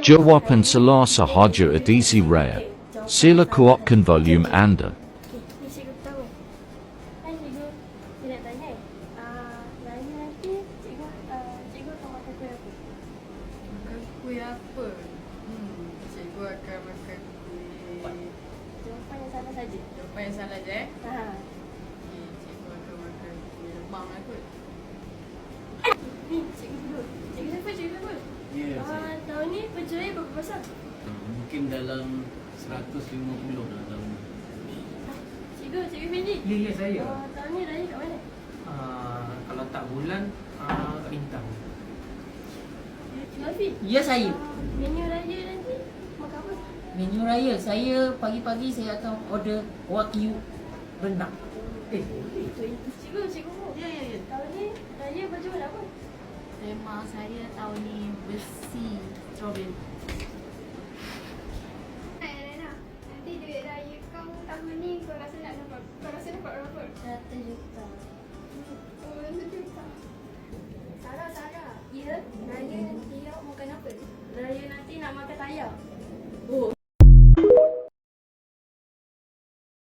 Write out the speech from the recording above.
Jawapan salah sahaja edisi raya. Sila kuatkan volume Anda. Okey, ni cikgu tahu. Kan cikgu, saya nak tanya. Raya nanti cikgu akan makan kuih apa? Makan kuih apa? Cikgu akan makan kuih. Jawapan yang salah saja. Jawapan yang salah je eh? Ha. Okey, cikgu akan makan kuih lemang lah kot. Ni cikgu dulu. Cikgu siapa? Cikgu siapa? Ya, Tahun ni pencerai berapa besar? mungkin dalam 150 dalam tahun ni. Cikgu Fendi. Ya, saya. Tahun ni raya kat mana? Kalau tak bulan, kat Bintang. Cikgu Afiq. Ya, saya. Menu raya nanti makan apa? Menu raya, saya pagi-pagi saya akan order wagyu rendang. Cikgu Mu. Ya. Tahun ni raya baju warna apa? Tema saya tahun ni besi strawberry. Nanti duit raya kau tahun ni kau rasa nak dapat? Kau rasa dapat berapa? 100 juta. Oh, 1 juta. Sarah. Ya, Raya nanti awak makan apa? raya nanti nak makan tayar.